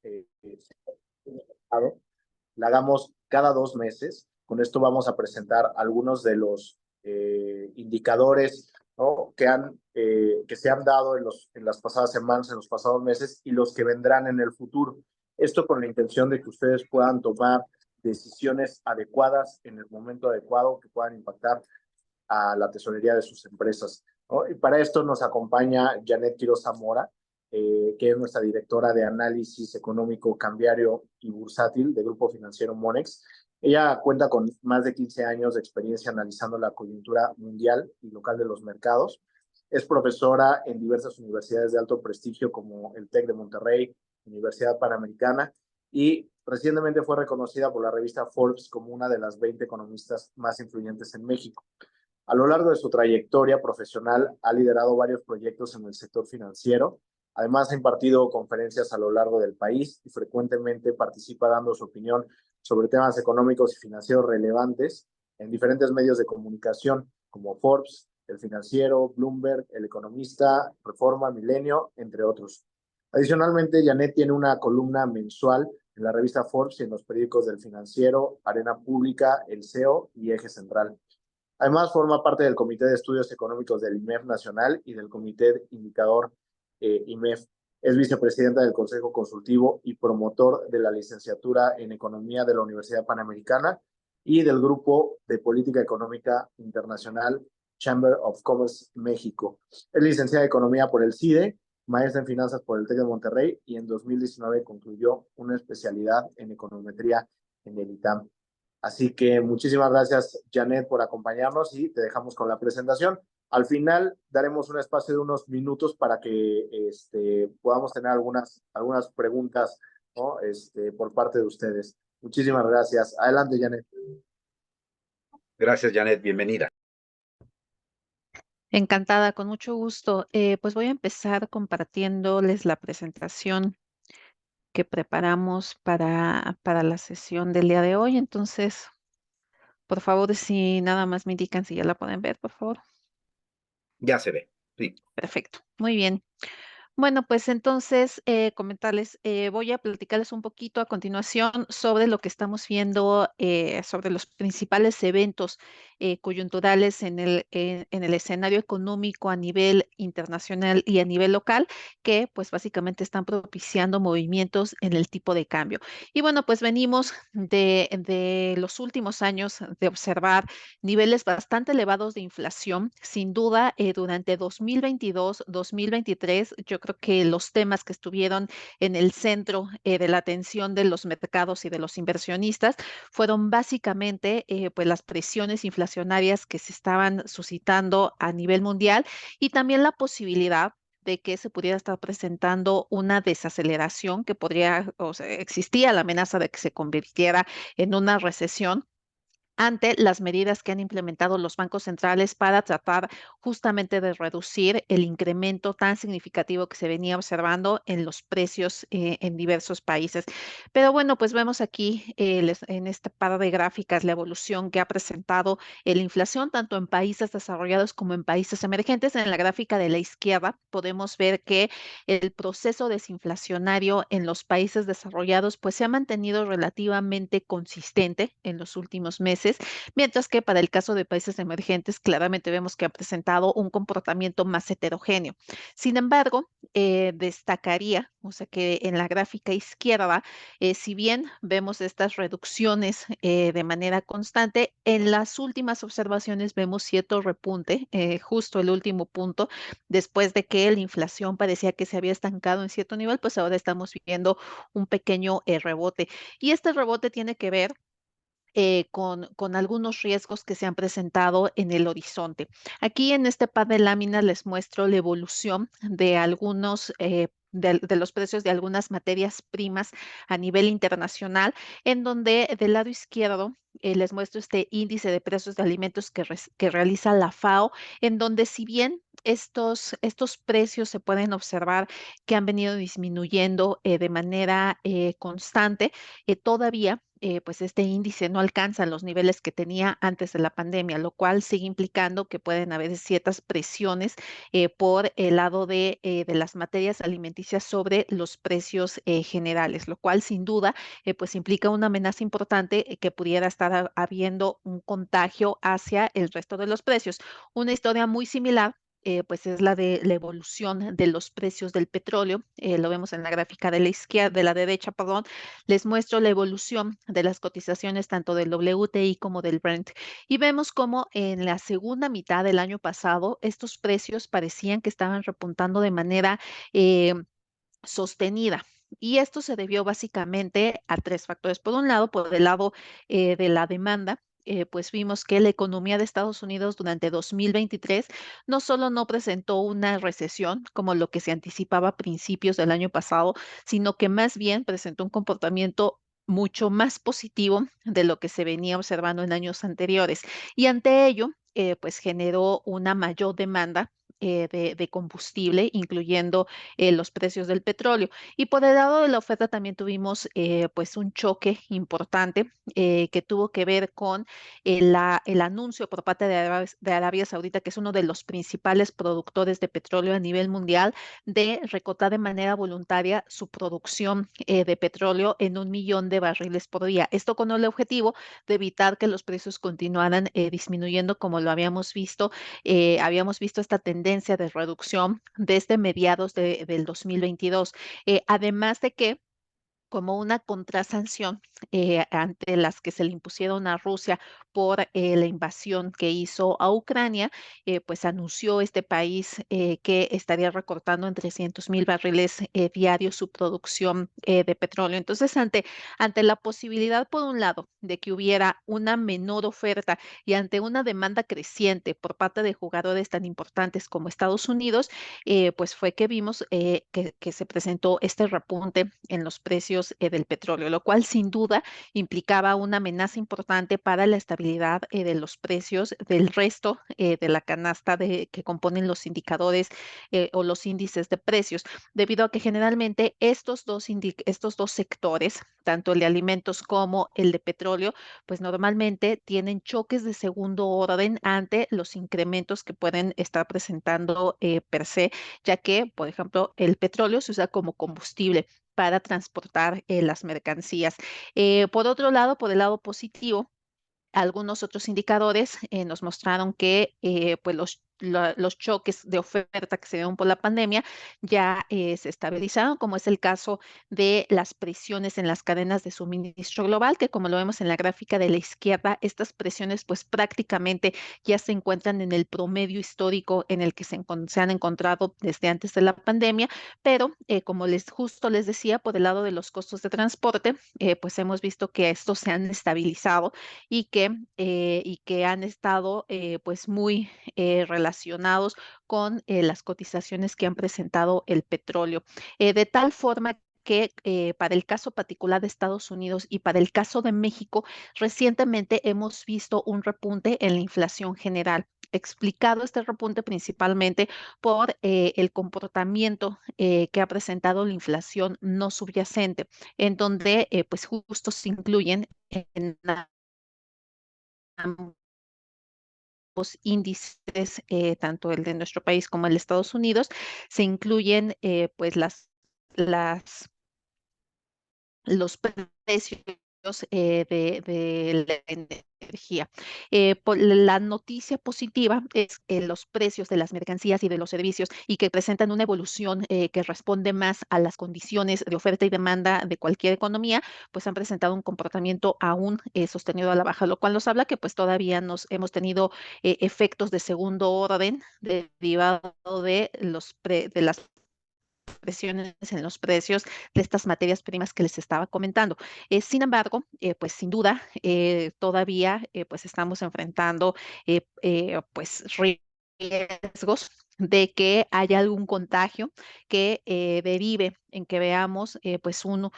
eh, la hagamos cada 2 meses. Con esto vamos a presentar algunos de los indicadores, ¿no?, que se han dado en las pasadas semanas, en los pasados meses y los que vendrán en el futuro. Esto con la intención de que ustedes puedan tomar decisiones adecuadas en el momento adecuado que puedan impactar a la tesorería de sus empresas, ¿no? Y para esto nos acompaña Janet Quiroz Zamora, que es nuestra directora de análisis económico, cambiario y bursátil de Grupo Financiero Monex. Ella cuenta con más de 15 años de experiencia analizando la coyuntura mundial y local de los mercados. Es profesora en diversas universidades de alto prestigio como el TEC de Monterrey, Universidad Panamericana, y recientemente fue reconocida por la revista Forbes como una de las 20 economistas más influyentes en México. A lo largo de su trayectoria profesional ha liderado varios proyectos en el sector financiero. Además, ha impartido conferencias a lo largo del país y frecuentemente participa dando su opinión sobre temas económicos y financieros relevantes en diferentes medios de comunicación como Forbes, El Financiero, Bloomberg, El Economista, Reforma, Milenio, entre otros. Adicionalmente, Janet tiene una columna mensual en la revista Forbes y en los periódicos del Financiero, Arena Pública, El SEO y Eje Central. Además, forma parte del Comité de Estudios Económicos del IMEF Nacional y del Comité Indicador IMEF. Es vicepresidenta del Consejo Consultivo y promotor de la licenciatura en Economía de la Universidad Panamericana y del Grupo de Política Económica Internacional Chamber of Commerce México. Es licenciada en Economía por el CIDE, maestra en Finanzas por el TEC de Monterrey y en 2019 concluyó una especialidad en Econometría en el ITAM. Así que muchísimas gracias, Janet, por acompañarnos y te dejamos con la presentación. Al final daremos un espacio de unos minutos para que podamos tener algunas preguntas, ¿no?, por parte de ustedes. Muchísimas gracias. Adelante, Janet. Gracias, Janet. Bienvenida. Encantada, con mucho gusto. Pues voy a empezar compartiéndoles la presentación que preparamos para la sesión del día de hoy. Entonces, por favor, si nada más me indican si ya la pueden ver, por favor. Ya se ve, sí. Perfecto, muy bien. Bueno, pues entonces comentarles, voy a platicarles un poquito a continuación sobre lo que estamos viendo, sobre los principales eventos coyunturales en el escenario económico a nivel internacional y a nivel local, que pues básicamente están propiciando movimientos en el tipo de cambio. Y bueno, pues venimos de los últimos años de observar niveles bastante elevados de inflación. Sin duda, durante 2022, 2023, yo creo que los temas que estuvieron en el centro de la atención de los mercados y de los inversionistas fueron básicamente pues las presiones inflacionarias que se estaban suscitando a nivel mundial y también la posibilidad de que se pudiera estar presentando una desaceleración que podría, o sea, existía la amenaza de que se convirtiera en una recesión ante las medidas que han implementado los bancos centrales para tratar justamente de reducir el incremento tan significativo que se venía observando en los precios en diversos países. Pero bueno, pues vemos aquí en esta par de gráficas la evolución que ha presentado la inflación tanto en países desarrollados como en países emergentes. En la gráfica de la izquierda podemos ver que el proceso desinflacionario en los países desarrollados pues se ha mantenido relativamente consistente en los últimos meses, mientras que para el caso de países emergentes claramente vemos que ha presentado un comportamiento más heterogéneo. Sin embargo, destacaría, o sea que en la gráfica izquierda, si bien vemos estas reducciones de manera constante, en las últimas observaciones vemos cierto repunte, justo el último punto, después de que la inflación parecía que se había estancado en cierto nivel, pues ahora estamos viendo un pequeño rebote. Y este rebote tiene que ver con algunos riesgos que se han presentado en el horizonte. Aquí en este par de láminas les muestro la evolución de algunos de los precios de algunas materias primas a nivel internacional, en donde del lado izquierdo les muestro este índice de precios de alimentos que realiza la FAO, en donde si bien estos precios se pueden observar que han venido disminuyendo de manera constante, todavía pues este índice no alcanza los niveles que tenía antes de la pandemia, lo cual sigue implicando que pueden haber ciertas presiones por el lado de las materias alimenticias sobre los precios generales, lo cual sin duda pues implica una amenaza importante que pudiera estar habiendo un contagio hacia el resto de los precios. Una historia muy similar pues es la de la evolución de los precios del petróleo. Lo vemos en la gráfica de la izquierda, de la derecha, perdón. Les muestro la evolución de las cotizaciones tanto del WTI como del Brent. Y vemos cómo en la segunda mitad del año pasado estos precios parecían que estaban repuntando de manera eh, sostenida. Y esto se debió básicamente a tres factores. Por un lado, por el lado de la demanda, pues vimos que la economía de Estados Unidos durante 2023 no solo no presentó una recesión como lo que se anticipaba a principios del año pasado, sino que más bien presentó un comportamiento mucho más positivo de lo que se venía observando en años anteriores. Y ante ello, pues generó una mayor demanda de combustible, incluyendo los precios del petróleo. Y por el lado de la oferta también tuvimos pues un choque importante que tuvo que ver con el anuncio por parte de Arabia Saudita, que es uno de los principales productores de petróleo a nivel mundial, de recortar de manera voluntaria su producción de petróleo en 1 millón de barriles por día. Esto con el objetivo de evitar que los precios continuaran disminuyendo como lo habíamos visto esta tendencia de reducción desde mediados del 2022. Además de que como una contrasanción ante las que se le impusieron a Rusia por la invasión que hizo a Ucrania, pues anunció este país que estaría recortando en 300,000 barriles diarios su producción de petróleo. Entonces, ante la posibilidad, por un lado, de que hubiera una menor oferta y ante una demanda creciente por parte de jugadores tan importantes como Estados Unidos, pues fue que vimos que se presentó este repunte en los precios del petróleo, lo cual sin duda implicaba una amenaza importante para la estabilidad de los precios del resto de la canasta que componen los indicadores o los índices de precios, debido a que generalmente estos dos sectores, tanto el de alimentos como el de petróleo, pues normalmente tienen choques de segundo orden ante los incrementos que pueden estar presentando per se, ya que, por ejemplo, el petróleo se usa como combustible para transportar las mercancías. Por otro lado, por el lado positivo, algunos otros indicadores nos mostraron que pues los choques de oferta que se dieron por la pandemia ya se estabilizaron, como es el caso de las presiones en las cadenas de suministro global, que como lo vemos en la gráfica de la izquierda, estas presiones pues prácticamente ya se encuentran en el promedio histórico en el que se han encontrado desde antes de la pandemia, pero como justo les decía, por el lado de los costos de transporte, pues hemos visto que estos se han estabilizado y que han estado pues muy relacionados con las cotizaciones que han presentado el petróleo. De tal forma que para el caso particular de Estados Unidos y para el caso de México, recientemente hemos visto un repunte en la inflación general. Explicado este repunte principalmente por el comportamiento que ha presentado la inflación no subyacente, en donde pues justo se incluyen en ambos índices, tanto el de nuestro país como el de Estados Unidos, se incluyen pues los precios de la energía. La noticia positiva es los precios de las mercancías y de los servicios y que presentan una evolución que responde más a las condiciones de oferta y demanda de cualquier economía, pues han presentado un comportamiento aún sostenido a la baja, lo cual nos habla que pues todavía nos hemos tenido efectos de segundo orden derivado de las presiones en los precios de estas materias primas que les estaba comentando. Sin embargo, pues sin duda, todavía pues estamos enfrentando pues riesgos de que haya algún contagio que derive en que veamos pues un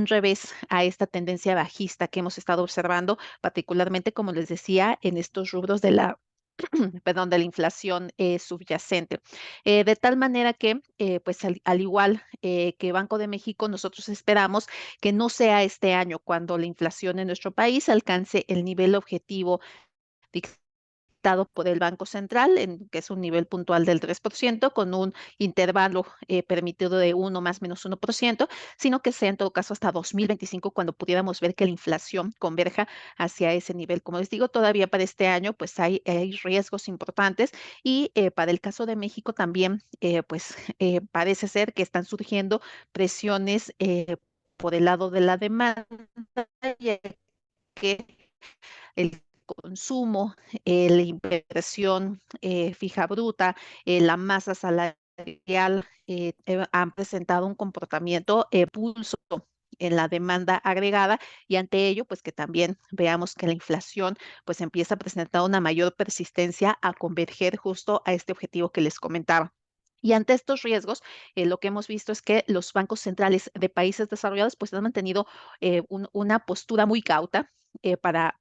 revés a esta tendencia bajista que hemos estado observando, particularmente, como les decía, en estos rubros perdón, de la inflación subyacente. De tal manera que, pues al igual que Banco de México, nosotros esperamos que no sea este año cuando la inflación en nuestro país alcance el nivel objetivo dictado por el Banco Central, que es un nivel puntual del 3%, con un intervalo permitido de 1 más menos 1%, sino que sea en todo caso hasta 2025 cuando pudiéramos ver que la inflación converja hacia ese nivel. Como les digo, todavía para este año pues hay riesgos importantes y para el caso de México también pues parece ser que están surgiendo presiones por el lado de la demanda, ya que el consumo, la inversión fija bruta, la masa salarial han presentado un comportamiento pulso en la demanda agregada y ante ello, pues que también veamos que la inflación pues empieza a presentar una mayor persistencia a converger justo a este objetivo que les comentaba. Y ante estos riesgos, lo que hemos visto es que los bancos centrales de países desarrollados pues han mantenido una postura muy cauta para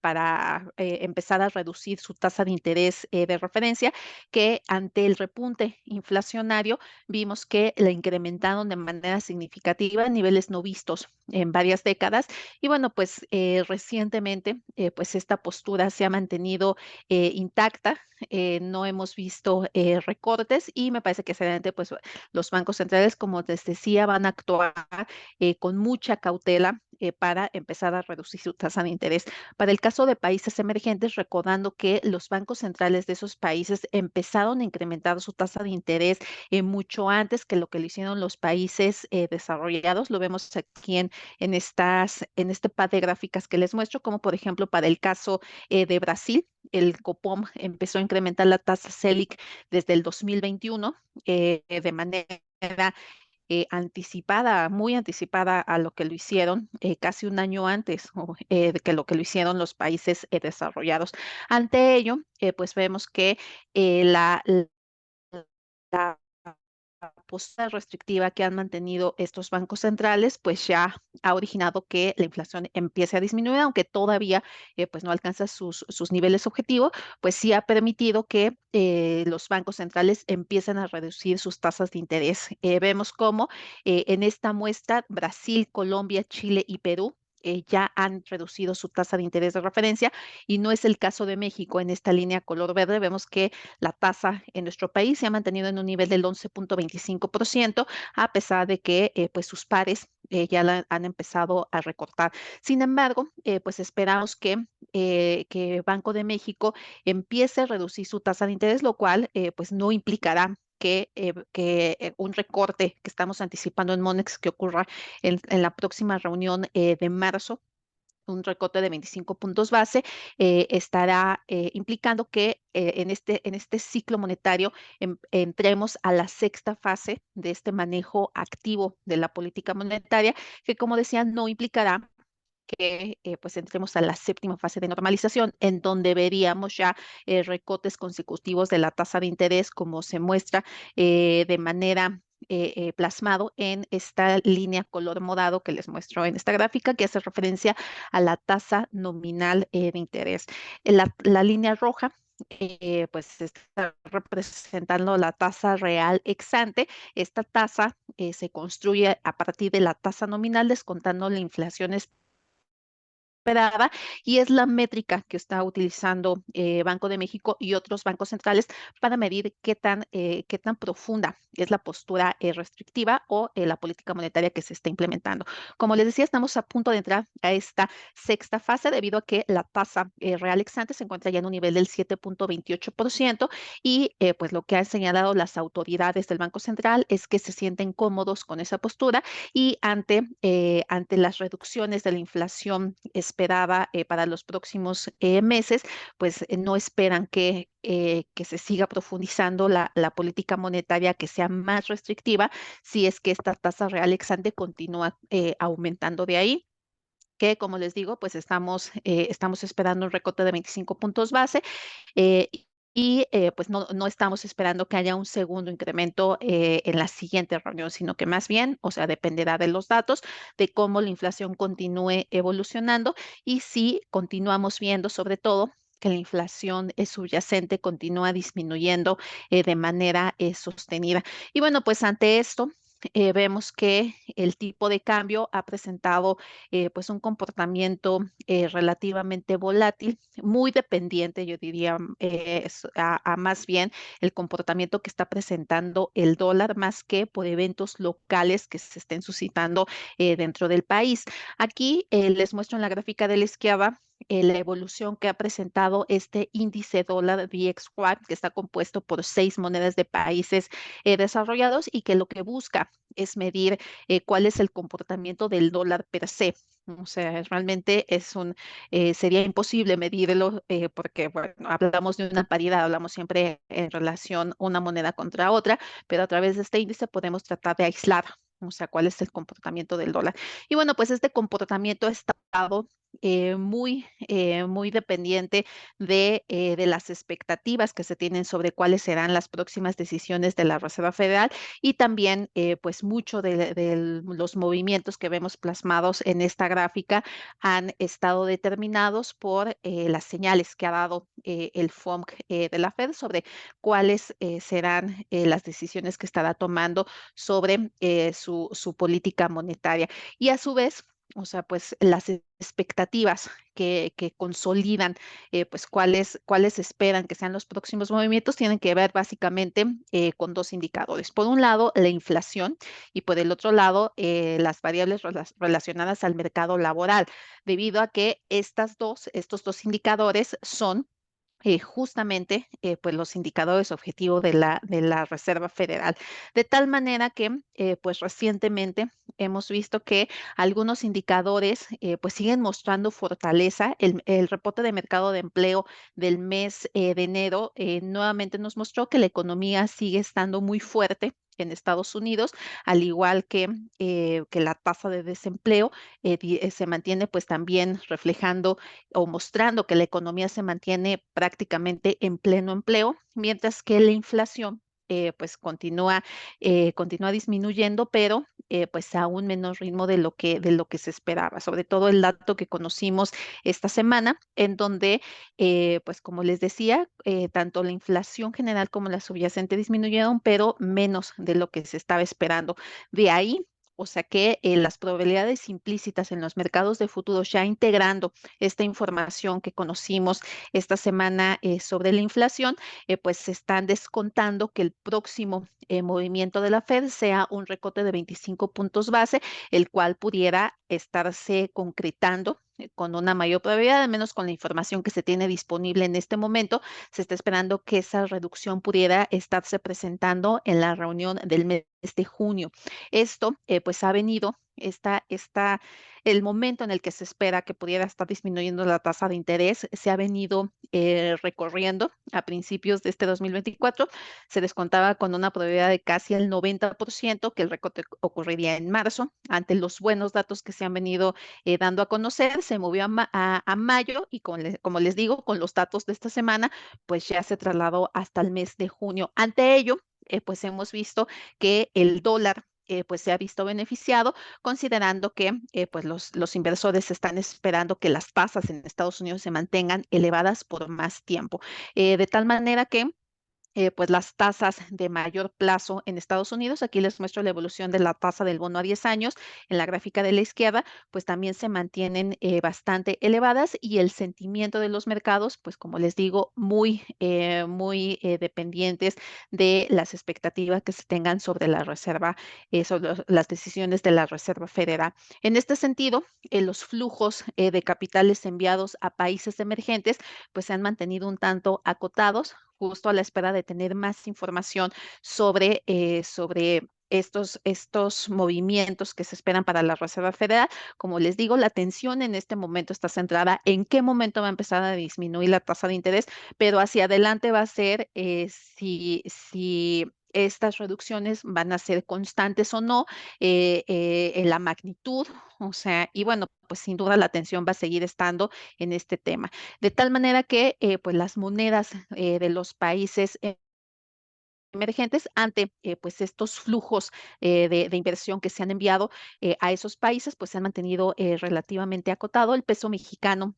empezar a reducir su tasa de interés de referencia, que ante el repunte inflacionario vimos que la incrementaron de manera significativa a niveles no vistos en varias décadas. Y bueno, pues recientemente pues esta postura se ha mantenido intacta. No hemos visto recortes y me parece que seriamente pues los bancos centrales, como les decía, van a actuar con mucha cautela para empezar a reducir su tasa de interés. Para el caso de países emergentes, recordando que los bancos centrales de esos países empezaron a incrementar su tasa de interés mucho antes que lo que lo hicieron los países desarrollados. Lo vemos aquí en este par de gráficas que les muestro, como por ejemplo para el caso de Brasil. El Copom empezó a incrementar la tasa Selic desde el 2021 de manera anticipada, muy anticipada a lo que lo hicieron casi un año antes de que lo hicieron los países desarrollados. Ante ello, pues vemos que la postura restrictiva que han mantenido estos bancos centrales, pues ya ha originado que la inflación empiece a disminuir, aunque todavía pues no alcanza sus niveles objetivos, pues sí ha permitido que los bancos centrales empiecen a reducir sus tasas de interés. Vemos cómo en esta muestra Brasil, Colombia, Chile y Perú ya han reducido su tasa de interés de referencia y no es el caso de México. En esta línea color verde vemos que la tasa en nuestro país se ha mantenido en un nivel del 11.25%, a pesar de que pues sus pares ya la han empezado a recortar. Sin embargo, pues esperamos que Banco de México empiece a reducir su tasa de interés, lo cual pues no implicará que un recorte que estamos anticipando en Monex que ocurra en la próxima reunión de marzo, un recorte de 25 puntos base, estará implicando que en este ciclo monetario entremos a la sexta fase de este manejo activo de la política monetaria, que como decía, no implicará que pues entremos a la séptima fase de normalización, en donde veríamos ya recortes consecutivos de la tasa de interés, como se muestra de manera plasmado en esta línea color morado que les muestro en esta gráfica, que hace referencia a la tasa nominal de interés. La línea roja pues está representando la tasa real ex ante. Esta tasa se construye a partir de la tasa nominal descontando la inflación esperada y es la métrica que está utilizando Banco de México y otros bancos centrales para medir qué tan profunda es la postura restrictiva o la política monetaria que se está implementando. Como les decía, estamos a punto de entrar a esta sexta fase debido a que la tasa real ex ante se encuentra ya en un nivel del 7.28% y pues lo que han señalado las autoridades del Banco Central es que se sienten cómodos con esa postura y ante las reducciones de la inflación esperada para los próximos meses, pues no esperan que se siga profundizando la política monetaria que sea más restrictiva si es que esta tasa real ex ante continúa aumentando de ahí que, como les digo, pues estamos esperando un recorte de 25 puntos base eh, y pues no estamos esperando que haya un segundo incremento en la siguiente reunión, sino que más bien, o sea, dependerá de los datos, de cómo la inflación continúe evolucionando y si continuamos viendo sobre todo que la inflación subyacente continúa disminuyendo de manera sostenida. Y bueno, pues ante esto, vemos que el tipo de cambio ha presentado pues un comportamiento relativamente volátil, muy dependiente, yo diría, a más bien el comportamiento que está presentando el dólar más que por eventos locales que se estén suscitando dentro del país. Aquí les muestro en la gráfica de la izquierda la evolución que ha presentado este índice dólar DXY, que está compuesto por 6 monedas de países desarrollados y que lo que busca es medir cuál es el comportamiento del dólar per se. O sea, realmente sería imposible medirlo porque, bueno, hablamos de una paridad, hablamos siempre en relación una moneda contra otra, pero a través de este índice podemos tratar de aislar, o sea, cuál es el comportamiento del dólar. Y bueno, pues este comportamiento ha estado muy dependiente de las expectativas que se tienen sobre cuáles serán las próximas decisiones de la Reserva Federal y también pues mucho de los movimientos que vemos plasmados en esta gráfica han estado determinados por las señales que ha dado el FOMC de la Fed sobre cuáles serán las decisiones que estará tomando sobre su política monetaria. Y a su vez, o sea, pues las expectativas que consolidan, pues cuáles esperan que sean los próximos movimientos, tienen que ver básicamente con dos indicadores. Por un lado, la inflación y por el otro lado, las variables relacionadas al mercado laboral, debido a que estos dos indicadores son justamente pues los indicadores objetivos de la Reserva Federal. De tal manera que pues recientemente hemos visto que algunos indicadores pues siguen mostrando fortaleza. El reporte de mercado de empleo del mes de enero nuevamente nos mostró que la economía sigue estando muy fuerte en Estados Unidos, al igual que la tasa de desempleo se mantiene pues también reflejando o mostrando que la economía se mantiene prácticamente en pleno empleo, mientras que la inflación pues continúa disminuyendo, pero pues a un menor ritmo de lo que se esperaba, sobre todo el dato que conocimos esta semana, en donde, pues como les decía, tanto la inflación general como la subyacente disminuyeron, pero menos de lo que se estaba esperando. De ahí, o sea que las probabilidades implícitas en los mercados de futuros, ya integrando esta información que conocimos esta semana sobre la inflación, pues se están descontando que el próximo movimiento de la Fed sea un recorte de 25 puntos base, el cual pudiera estarse concretando con una mayor probabilidad, al menos con la información que se tiene disponible en este momento. Se está esperando que esa reducción pudiera estarse presentando en la reunión del mes de junio. Esto pues ha venido, el momento en el que se espera que pudiera estar disminuyendo la tasa de interés se ha venido recorriendo a principios de este 2024. Se descontaba con una probabilidad de casi el 90% que el recorte ocurriría en marzo. Ante los buenos datos que se han venido dando a conocer, se movió a mayo y como les digo, con los datos de esta semana, pues ya se trasladó hasta el mes de junio. Ante ello, pues hemos visto que el dólar pues se ha visto beneficiado, considerando que pues los inversores están esperando que las tasas en Estados Unidos se mantengan elevadas por más tiempo, de tal manera que pues las tasas de mayor plazo en Estados Unidos. Aquí les muestro la evolución de la tasa del bono a 10 años. En la gráfica de la izquierda, pues también se mantienen bastante elevadas y el sentimiento de los mercados, pues como les digo, muy dependientes de las expectativas que se tengan sobre la reserva, sobre las decisiones de la Reserva Federal. En este sentido, los flujos de capitales enviados a países emergentes, pues se han mantenido un tanto acotados, justo a la espera de tener más información sobre estos movimientos que se esperan para la Reserva Federal. Como les digo, la atención en este momento está centrada en qué momento va a empezar a disminuir la tasa de interés, pero hacia adelante va a ser si estas reducciones van a ser constantes o no, en la magnitud, o sea, y bueno, pues sin duda la atención va a seguir estando en este tema. De tal manera que pues las monedas de los países emergentes ante pues estos flujos de inversión que se han enviado a esos países, pues se han mantenido relativamente acotado. El peso mexicano,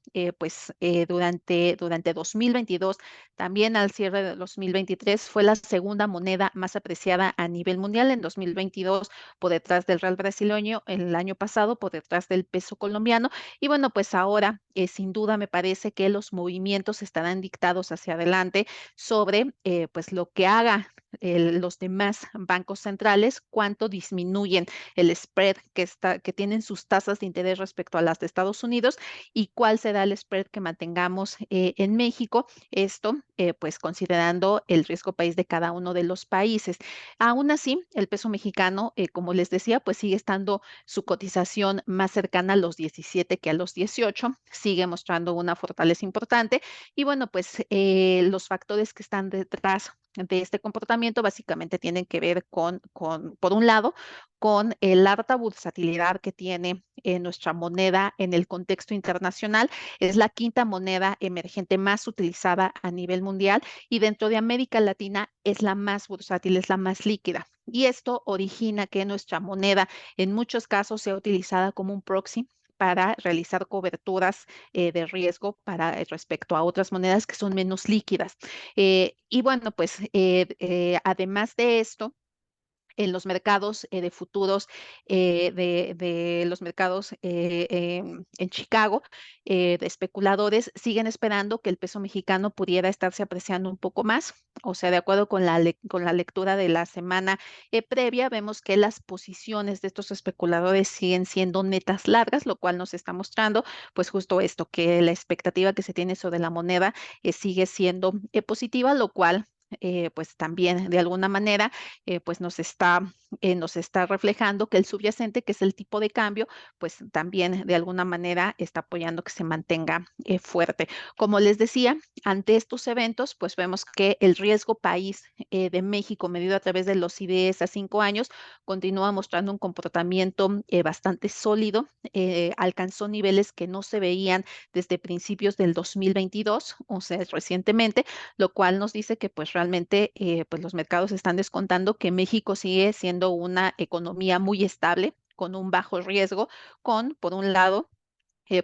durante 2022, también al cierre de 2023, fue la segunda moneda más apreciada a nivel mundial. En 2022, por detrás del real brasileño, el año pasado, por detrás del peso colombiano. Y bueno, pues ahora, sin duda, me parece que los movimientos estarán dictados hacia adelante sobre pues lo que haga los demás bancos centrales, cuánto disminuyen el spread que tienen sus tasas de interés respecto a las de Estados Unidos y cuál será el spread que mantengamos en México. Esto, pues considerando el riesgo país de cada uno de los países. Aún así, el peso mexicano, como les decía, pues sigue estando su cotización más cercana a los 17 que a los 18, sigue mostrando una fortaleza importante. Y bueno, pues los factores que están detrás de este comportamiento básicamente tienen que ver por un lado, con la alta bursatilidad que tiene nuestra moneda en el contexto internacional. Es la quinta moneda emergente más utilizada a nivel mundial y dentro de América Latina es la más bursátil, es la más líquida. Y esto origina que nuestra moneda en muchos casos sea utilizada como un proxy para realizar coberturas de riesgo respecto a otras monedas que son menos líquidas. Y bueno, pues además de esto, en los mercados de futuros, de los mercados en Chicago, de especuladores, siguen esperando que el peso mexicano pudiera estarse apreciando un poco más. O sea, de acuerdo con con la lectura de la semana previa, vemos que las posiciones de estos especuladores siguen siendo netas largas, lo cual nos está mostrando, pues justo esto, que la expectativa que se tiene sobre la moneda sigue siendo positiva, lo cual pues también de alguna manera pues nos está reflejando que el subyacente, que es el tipo de cambio, pues también de alguna manera está apoyando que se mantenga fuerte. Como les decía, ante estos eventos, pues vemos que el riesgo país de México, medido a través de los IDS a 5 años, continúa mostrando un comportamiento bastante sólido. Alcanzó niveles que no se veían desde principios del 2022, o sea, recientemente, lo cual nos dice que pues realmente pues los mercados están descontando que México sigue siendo una economía muy estable, con un bajo riesgo, por un lado,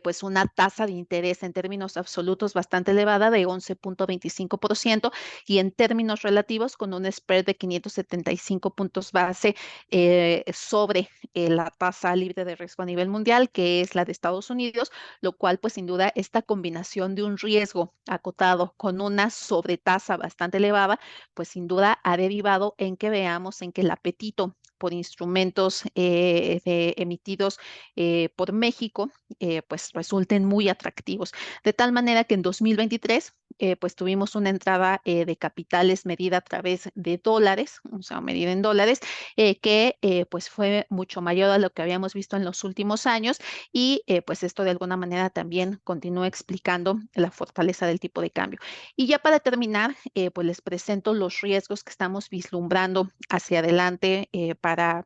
pues una tasa de interés en términos absolutos bastante elevada de 11.25% y en términos relativos con un spread de 575 puntos base sobre la tasa libre de riesgo a nivel mundial, que es la de Estados Unidos, lo cual pues sin duda esta combinación de un riesgo acotado con una sobretasa bastante elevada, pues sin duda ha derivado en que veamos en que el apetito por instrumentos emitidos por México pues resulten muy atractivos. De tal manera que en 2023 pues tuvimos una entrada de capitales medida a través de dólares, o sea, medida en dólares, que pues fue mucho mayor a lo que habíamos visto en los últimos años y pues esto de alguna manera también continúa explicando la fortaleza del tipo de cambio. Y ya para terminar, pues les presento los riesgos que estamos vislumbrando hacia adelante para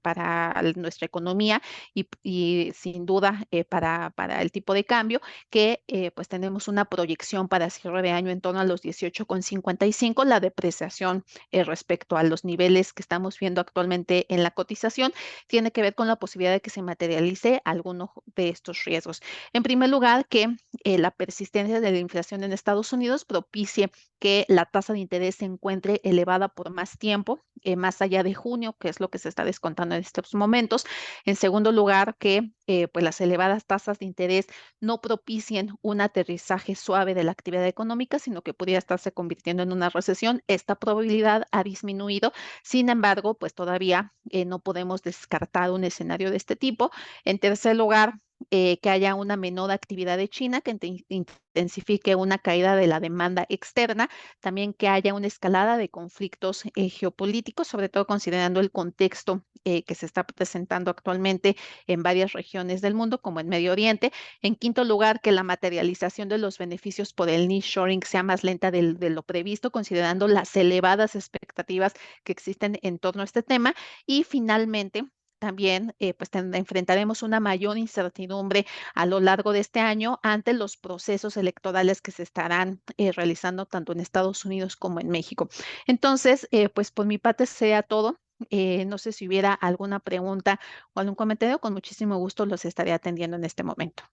nuestra economía y sin duda para el tipo de cambio, que pues tenemos una proyección para cierre de año en torno a los 18,55, la depreciación respecto a los niveles que estamos viendo actualmente en la cotización, tiene que ver con la posibilidad de que se materialice alguno de estos riesgos. En primer lugar, que la persistencia de la inflación en Estados Unidos propicie que la tasa de interés se encuentre elevada por más tiempo, más allá de junio, que es lo que se está descontando en estos momentos. En segundo lugar, que pues las elevadas tasas de interés no propicien un aterrizaje suave de la actividad económica, sino que pudiera estarse convirtiendo en una recesión. Esta probabilidad ha disminuido. Sin embargo, pues todavía no podemos descartar un escenario de este tipo. En tercer lugar, que haya una menor actividad de China, que intensifique una caída de la demanda externa, también que haya una escalada de conflictos geopolíticos, sobre todo considerando el contexto que se está presentando actualmente en varias regiones del mundo, como en Medio Oriente. En quinto lugar, que la materialización de los beneficios por el nearshoring sea más lenta de lo previsto, considerando las elevadas expectativas que existen en torno a este tema. Y finalmente, también pues enfrentaremos una mayor incertidumbre a lo largo de este año ante los procesos electorales que se estarán realizando tanto en Estados Unidos como en México. Entonces, pues por mi parte sea todo. No sé si hubiera alguna pregunta o algún comentario, con muchísimo gusto los estaré atendiendo en este momento.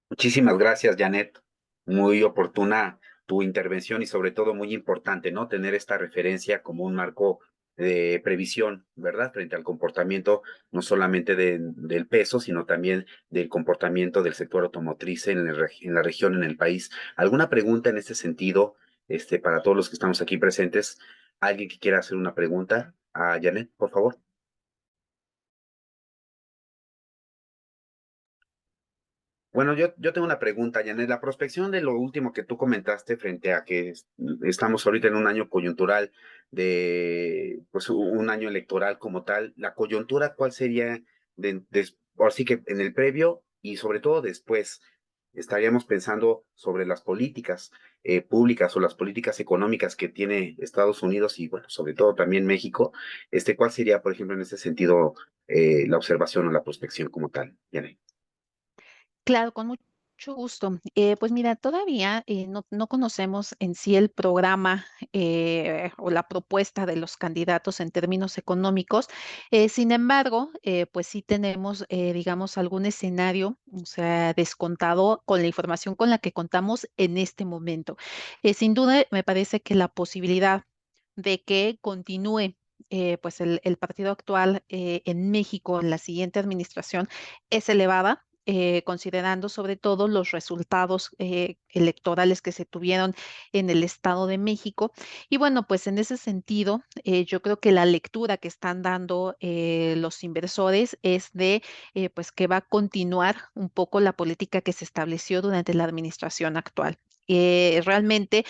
Muchísimas gracias, Janet. Muy oportuna tu intervención y sobre todo muy importante, ¿no? Tener esta referencia como un marco de previsión, ¿verdad? Frente al comportamiento no solamente del peso, sino también del comportamiento del sector automotriz en la región, en el país. ¿Alguna pregunta en este sentido, para todos los que estamos aquí presentes? ¿Alguien que quiera hacer una pregunta a Janet, por favor? Bueno, yo tengo una pregunta, Janet. La prospección de lo último que tú comentaste frente a que estamos ahorita en un año coyuntural pues un año electoral como tal, la coyuntura, ¿cuál sería ahora sí que en el previo y sobre todo después? Estaríamos pensando sobre las políticas públicas o las políticas económicas que tiene Estados Unidos y bueno, sobre todo también México. ¿Cuál sería, por ejemplo, en ese sentido, la observación o la prospección como tal, Janet? Claro, con mucho gusto. Pues mira, todavía no conocemos en sí el programa o la propuesta de los candidatos en términos económicos. Sin embargo, pues sí tenemos, digamos, algún escenario, o sea, descontado con la información con la que contamos en este momento. Sin duda, me parece que la posibilidad de que continúe pues el partido actual en México en la siguiente administración es elevada, considerando sobre todo los resultados electorales que se tuvieron en el Estado de México. Y bueno, pues en ese sentido, yo creo que la lectura que están dando los inversores es de pues que va a continuar un poco la política que se estableció durante la administración actual. Realmente,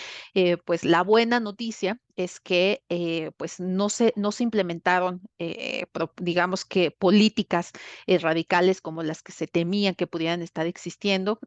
pues la buena noticia es que pues no se implementaron, digamos que políticas radicales como las que se temían que pudieran estar existiendo,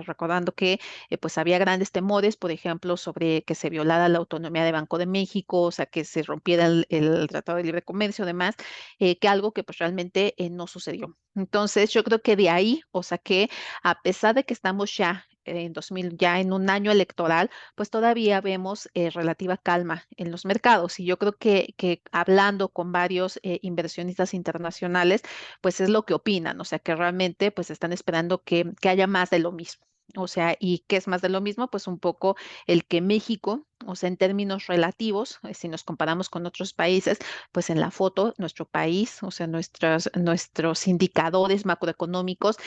recordando que pues había grandes temores, por ejemplo, sobre que se violara la autonomía de Banco de México, o sea, que se rompiera el Tratado de Libre Comercio, demás, que algo que pues realmente no sucedió. Entonces, yo creo que de ahí, o sea, que a pesar de que estamos ya en 2000, ya en un año electoral, pues todavía vemos relativa calma en los mercados. Y yo creo que hablando con varios inversionistas internacionales, pues es lo que opinan, o sea, que realmente pues están esperando que haya más de lo mismo. O sea, ¿y qué es más de lo mismo? Pues un poco el que México, o sea, en términos relativos, si nos comparamos con otros países, pues en la foto, nuestro país, o sea, nuestros indicadores macroeconómicos,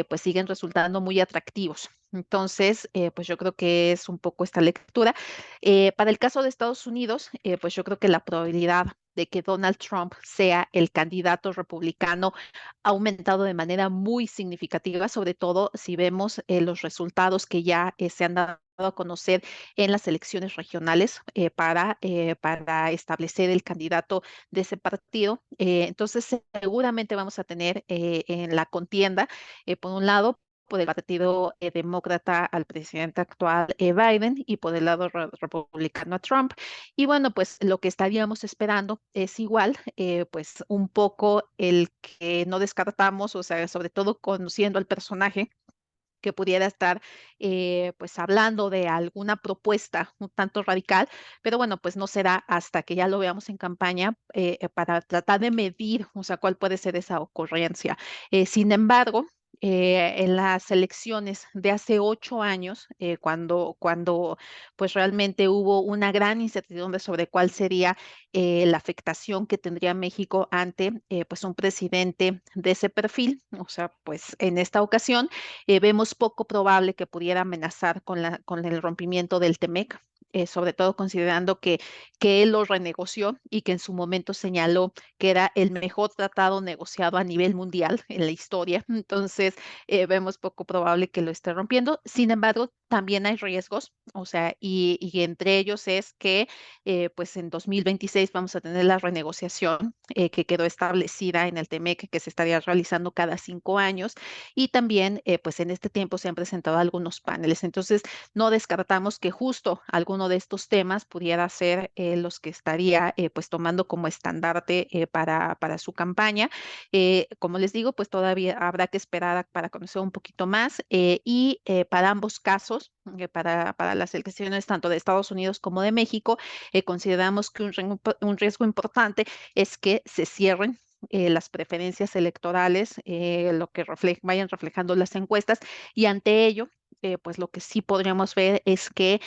pues siguen resultando muy atractivos. Entonces, pues yo creo que es un poco esta lectura. Para el caso de Estados Unidos, pues yo creo que la probabilidad de que Donald Trump sea el candidato republicano ha aumentado de manera muy significativa, sobre todo si vemos los resultados que ya se han dado a conocer en las elecciones regionales para establecer el candidato de ese partido. Entonces, seguramente vamos a tener en la contienda, por un lado, por el Partido Demócrata al presidente actual Biden y por el lado republicano a Trump. Y bueno, pues lo que estaríamos esperando es igual, pues un poco el que no descartamos, o sea, sobre todo conociendo al personaje que pudiera estar pues hablando de alguna propuesta un tanto radical, pero bueno, pues no será hasta que ya lo veamos en campaña para tratar de medir, o sea, cuál puede ser esa ocurrencia. Sin embargo, en las elecciones de hace 8 años, cuando pues realmente hubo una gran incertidumbre sobre cuál sería la afectación que tendría México ante pues un presidente de ese perfil, o sea, pues en esta ocasión vemos poco probable que pudiera amenazar con el rompimiento del TEMEC. Sobre todo considerando que él lo renegoció y que en su momento señaló que era el mejor tratado negociado a nivel mundial en la historia. Entonces, vemos poco probable que lo esté rompiendo. Sin embargo, también hay riesgos, o sea, y entre ellos es que pues en 2026 vamos a tener la renegociación que quedó establecida en el TEMEC, que se estaría realizando cada 5 años, y también pues en este tiempo se han presentado algunos paneles. Entonces, no descartamos que justo algunos alguno de estos temas pudiera ser los que estaría pues tomando como estandarte para su campaña. Como les digo, pues todavía habrá que esperar para conocer un poquito más y para ambos casos, para las elecciones tanto de Estados Unidos como de México, consideramos que un riesgo importante es que se cierren las preferencias electorales, lo que vayan reflejando las encuestas, y ante ello, pues lo que sí podríamos ver es que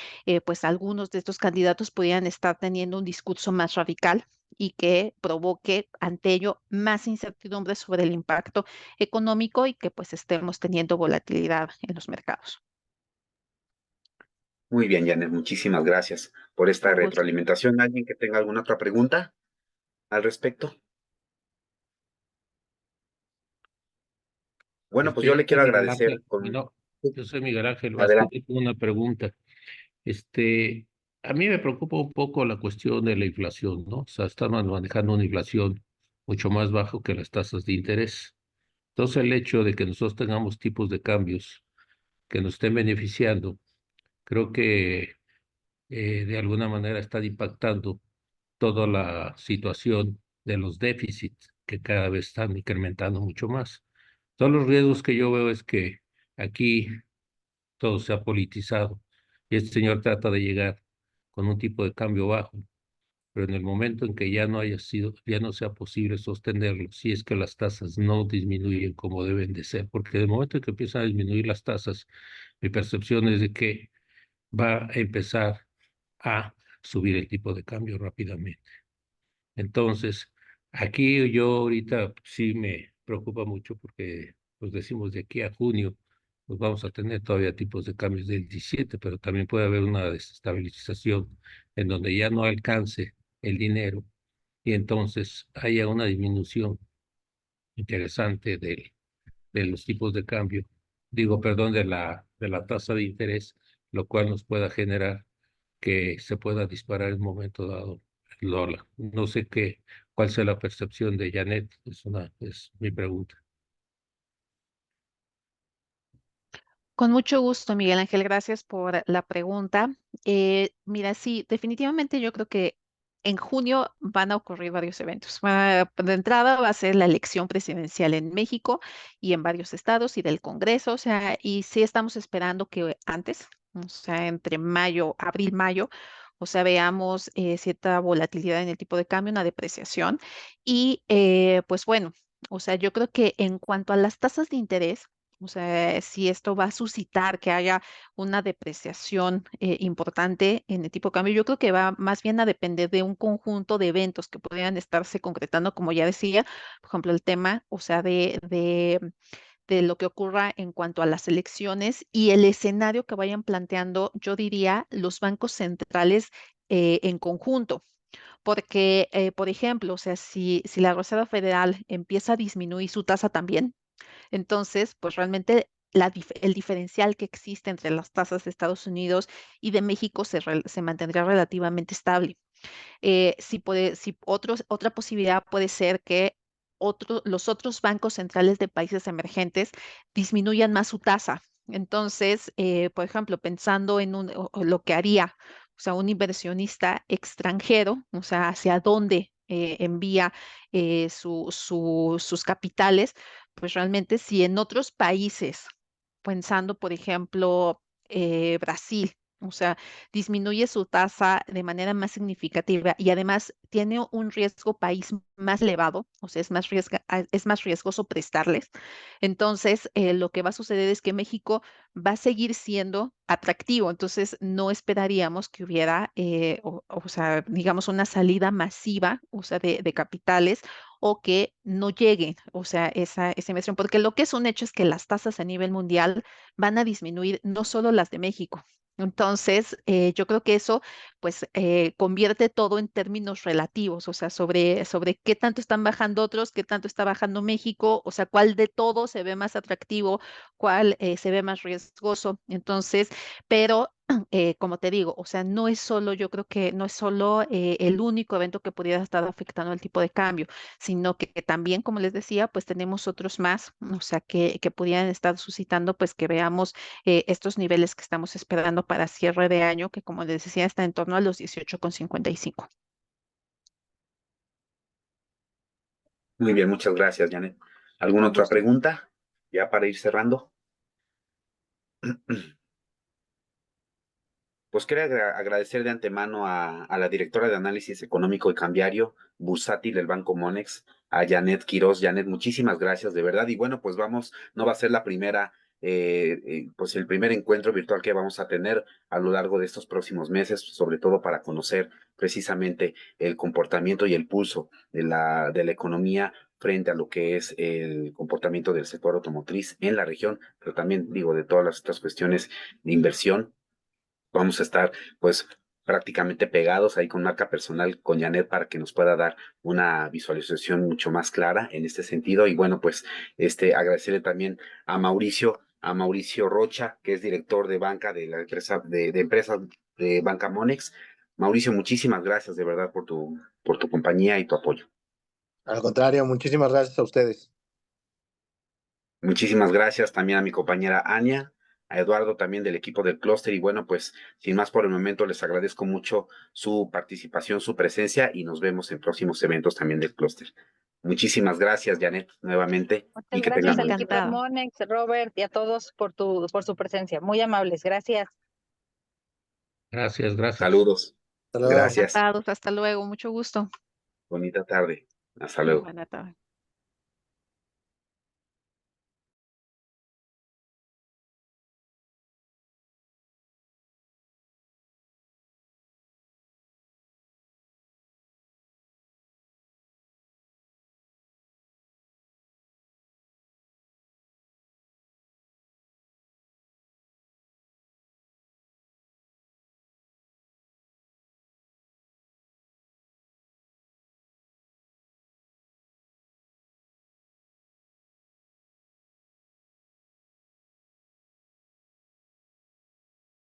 pues algunos de estos candidatos pudieran estar teniendo un discurso más radical y que provoque ante ello más incertidumbre sobre el impacto económico y que pues estemos teniendo volatilidad en los mercados. Muy bien, Janet, muchísimas gracias por esta Con gusto. retroalimentación. ¿Alguien que tenga alguna otra pregunta al respecto? Bueno, pues yo le quiero Miguel agradecer Ángel, con... bueno, yo soy Miguel Ángel Vázquez, Adelante. y tengo una pregunta. Este, a mí me preocupa un poco la cuestión de la inflación, ¿no? O sea, estamos manejando una inflación mucho más baja que las tasas de interés. Entonces, el hecho de que nosotros tengamos tipos de cambios que nos estén beneficiando, creo que de alguna manera están impactando toda la situación de los déficits que cada vez están incrementando mucho más. Todos los riesgos que yo veo es que aquí todo se ha politizado y este señor trata de llegar con un tipo de cambio bajo, pero en el momento en que ya no sea posible sostenerlo, si es que las tasas no disminuyen como deben de ser, porque en el momento en que empiezan a disminuir las tasas, mi percepción es de que va a empezar a subir el tipo de cambio rápidamente. Entonces, aquí yo ahorita sí me preocupa mucho porque pues decimos de aquí a junio pues vamos a tener todavía tipos de cambios del 17, pero también puede haber una desestabilización en donde ya no alcance el dinero y entonces haya una disminución interesante de los tipos de cambio, digo, perdón, de la tasa de interés, lo cual nos pueda generar que se pueda disparar en un momento dado el dólar. No sé cuál sea la percepción de Janet, es mi pregunta. Con mucho gusto, Miguel Ángel, gracias por la pregunta. Mira, sí, definitivamente yo creo que en junio van a ocurrir varios eventos. De entrada va a ser la elección presidencial en México y en varios estados y del Congreso, o sea, y sí estamos esperando que antes, o sea, entre mayo, abril, mayo, o sea, veamos cierta volatilidad en el tipo de cambio, una depreciación. Y pues bueno, o sea, yo creo que en cuanto a las tasas de interés, o sea, si esto va a suscitar que haya una depreciación importante en el tipo de cambio, yo creo que va más bien a depender de un conjunto de eventos que podrían estarse concretando, como ya decía, por ejemplo, el tema, o sea, de lo que ocurra en cuanto a las elecciones y el escenario que vayan planteando, yo diría, los bancos centrales en conjunto. Porque, por ejemplo, o sea, si la Reserva Federal empieza a disminuir su tasa también, entonces, pues realmente el diferencial que existe entre las tasas de Estados Unidos y de México se mantendrá relativamente estable. Otra posibilidad puede ser que los otros bancos centrales de países emergentes disminuyan más su tasa. Entonces, por ejemplo, pensando en lo que haría, o sea, un inversionista extranjero, o sea, hacia dónde envía sus capitales, pues realmente si en otros países, pensando, por ejemplo, Brasil, o sea, disminuye su tasa de manera más significativa y además tiene un riesgo país más elevado, o sea, es más riesgoso prestarles. Entonces, lo que va a suceder es que México va a seguir siendo atractivo. Entonces, no esperaríamos que hubiera, o sea, digamos, una salida masiva, o sea, de capitales o que no llegue, o sea, esa inversión, porque lo que es un hecho es que las tasas a nivel mundial van a disminuir, no solo las de México. Entonces, yo creo que eso, pues, convierte todo en términos relativos, o sea, sobre qué tanto están bajando otros, qué tanto está bajando México, o sea, cuál de todo se ve más atractivo, cuál se ve más riesgoso. Entonces, pero como te digo, o sea, no es solo, yo creo que no es solo el único evento que pudiera estar afectando el tipo de cambio, sino que también, como les decía, pues tenemos otros más, o sea, que pudieran estar suscitando, pues que veamos estos niveles que estamos esperando para cierre de año, que como les decía, está en torno a los 18,55. Muy bien, muchas gracias, Janet. ¿Alguna Con otra gusto. pregunta? Ya para ir cerrando. Pues quiero agradecer de antemano a la directora de Análisis Económico y Cambiario, bursátil del Banco Monex, a Janet Quiroz. Janet, muchísimas gracias, de verdad. Y bueno, pues vamos, no va a ser la primera, pues el primer encuentro virtual que vamos a tener a lo largo de estos próximos meses, sobre todo para conocer precisamente el comportamiento y el pulso de la economía frente a lo que es el comportamiento del sector automotriz en la región, pero también digo de todas las otras cuestiones de inversión. Vamos a estar pues prácticamente pegados ahí con marca personal con Janet para que nos pueda dar una visualización mucho más clara en este sentido. Y bueno, pues agradecerle también a Mauricio Rocha, que es director de banca de la empresa de empresas de Banca Monex. Mauricio, muchísimas gracias de verdad por tu compañía y tu apoyo. Al contrario, muchísimas gracias a ustedes. Muchísimas gracias también a mi compañera Ania, a Eduardo también del equipo del clúster y bueno, pues sin más por el momento les agradezco mucho su participación, su presencia y nos vemos en próximos eventos también del clúster. Muchísimas gracias, Janet, nuevamente y Muchas que tengan gracias al buen equipo de Encantada. Monex, Robert y a todos por su presencia. Muy amables. Gracias. Gracias, gracias. saludos. Hasta luego. Gracias. Encantados. Hasta luego. Mucho gusto. Bonita tarde. Hasta luego. Buena tarde.